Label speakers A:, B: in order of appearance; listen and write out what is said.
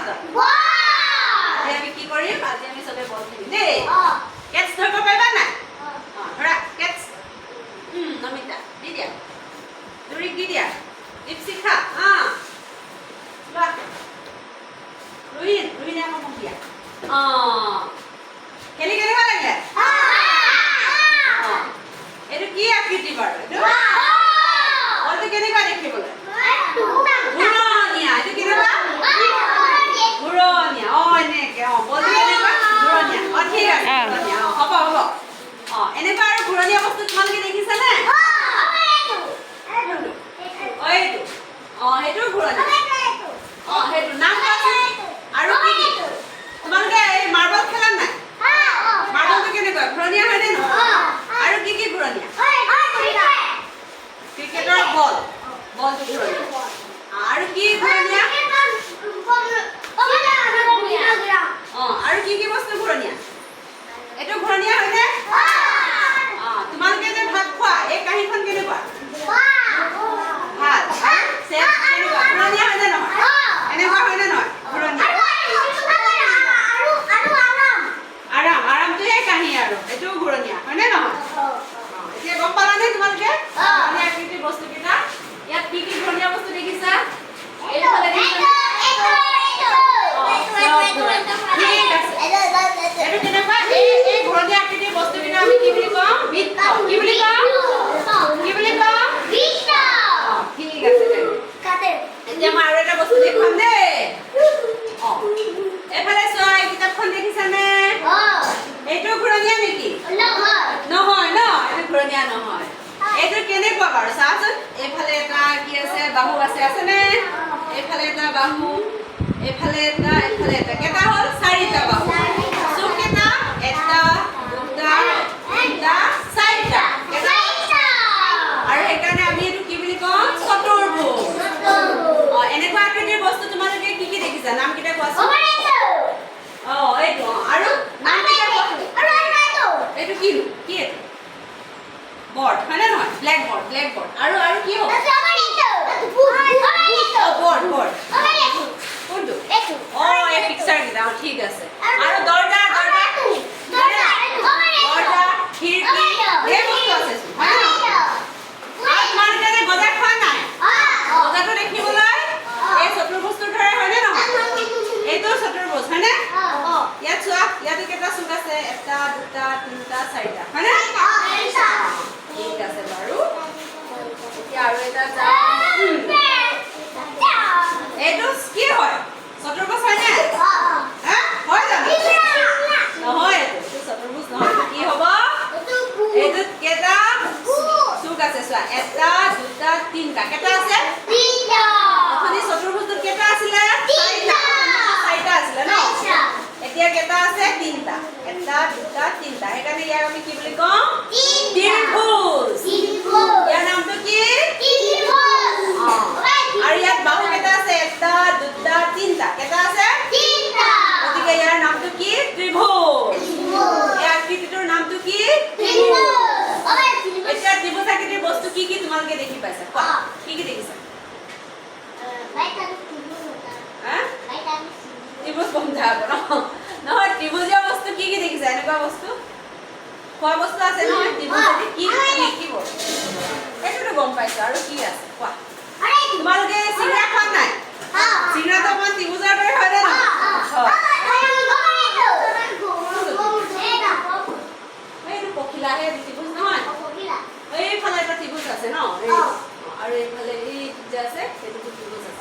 A: মাজত আজি আমি কি কৰিম আজি আমি সবে বল খেলিম দেই কেটছ ধৰিব পাৰিবা নাই ধৰা কেটছ নমিতা দি দিয়া দুৰিক দি দিয়া দীপশিখা বাহ ৰুহিনে আকৌ মোক দিয়া খেলি কেনেকুৱা লাগে এইটো কি আকৃতি বাৰু এইটো বলটো কেনেকুৱা দেখিবলৈ ঘূৰণীয়া এইটো কেনেকুৱা ঘূৰণীয়া এনেকে বলটো কেনেকুৱা ঘূৰণীয়া ঠিক আছে ঘূৰণীয়া হ'ব হ'ব এনেকুৱা আৰু ঘূৰণীয়া বস্তু তোমালোকে দেখিছানে এইটো সেইটো ঘূৰণীয়া সেইটো নাম কোৱাচোন আৰু কি কি তোমালোকে এই মাৰ্বল খেলা নাই মাৰ্বলটো কেনেকুৱা ঘূৰণীয়া হয়নে নহয় আৰু কি কি ঘূৰণীয়া ক্ৰিকেটৰ বলটো ঘূৰণীয়া আৰু কি ঘূৰণীয়া আৰু কি কি বস্তু ঘূৰণীয়া এইটো ঘূৰণীয়া হয়নে তোমালোকে যে ভাত খোৱা এই কাঁহীখন কেনেকুৱা ভাল কেনেকুৱা ঘূৰণীয়া হয়নে নহয় এনেকুৱা হয়নে নহয় ঘূৰণীয়া আৰামটো এই কাঁহী আৰু এইটোও ঘূৰণীয়া হয়নে নহয় এতিয়া গম পালানে তোমালোকে ঘূৰণীয়া আকৃতিৰ বস্তুকেইটা ইয়াত কি কি ঘূৰণীয়া বস্তু দেখিছা এইফালে দেখিছা ঠিক আছে এইটো কেনেকুৱা এই ঘূৰণীয়া আকৃতিৰ বস্তুকেইটা আমি কি বুলি কওঁ বৃত্ত কি বুলি কওঁ ঠিক আছে এতিয়া মই আৰু এটা বস্তু দেখুৱাম দেই এফালে চোৱা এই কিতাপখন দেখিছানে এইটো ঘূৰণীয়া নেকি নহয় ন এইটো ঘূৰণীয়া নহয় এইটো কেনেকুৱা বাৰু চাচোন এইফালে এটা কি আছে বাহু আছেনে এইফালে এটা বাহু এইফালে এটা কেইটা হ'ল চাৰিটা বাহু চুক কেইটা এটা দুটা তিনিটা চাৰিটা আৰু সেইকাৰণে আমি এইটো কি বুলি কওঁ চতুৰ্ভুজ এনেকুৱা আকৃতিৰ বস্তু তোমালোকে কি কি দেখিছা নাম কেইটা কোৱাচোন এইটো আৰু নাম কেইটা কোৱাচোন এইটো কি এইটো বৰ্ড হয়নে নহয় ব্লেক বৰ্ড আৰু কি হ'ব বৰ্ড কোনটো এই পিকচাৰ কেইটা ঠিক আছে আৰু দৰ্জা খিৰিকী এই বস্তু আছে হয়নে নহয় আৰু তোমালোকে যে গজা খোৱা নাই গজাটো দেখিবলৈ এই চতুৰ্ভুজটোৰ দৰে হয়নে নহয় এইটো চতুৰ্ভুজ হয়নে ইয়াত চোৱা ইয়াতে কেইটা চুক আছে এটা দুটা তিনিটা চাৰিটা হয়নে ঠিক আছে বাৰু এতিয়া আৰু এটা এইটো কি হয় চতুৰ্ভুজ হয়নে হয় জানো নহয় এইটো চতুৰ্ভুজ নহয় কি হ'ব এইটোত কেইটা চুক আছে চোৱা এটা দুটা তিনিটা কেইটা আছে অথনি চতুৰ্ভুজটোত কেইটা আছিলে চাৰিটা আছিলে ন এতিয়া কেইটা আছে তিনিটা এটা দুটা তিনিটা সেইকাৰণে ইয়াক আমি কি বুলি কওঁ ত্ৰিভুজ ইয়াৰ নামটো কি আৰু ইয়াত বাহু কেইটা আছে এটা দুটা তিনিটা কেইটা আছে গতিকে ইয়াৰ নামটো কি ত্ৰিভুজ এই আকৃতিটোৰ নামটো কি এতিয়া ত্ৰিভুজ আকৃতিৰ বস্তু কি কি তোমালোকে দেখি পাইছা কোৱা কি কি দেখিছা ত্ৰিভুজ বন্ধা হ'ব নহয় ত্ৰিভুজীয় বস্তু কি কি দেখিছা এনেকুৱা বস্তু খোৱা বস্তু আছে নহয় ত্ৰিভুজেদি কি বস্তু এইটোতো গম পাইছো আৰু কি আছে কোৱা তোমালোকে চিংৰা খোৱা নাই চিংৰাটো অকণমান ত্ৰিভুজৰ দৰে হয়নে এইটো পখিলাহে ত্ৰিভুজ নহয় এইফালে এটা ত্ৰিভুজ আছে ন আৰু এইফালে এই যে আছে সেইটো ত্ৰিভুজ আছে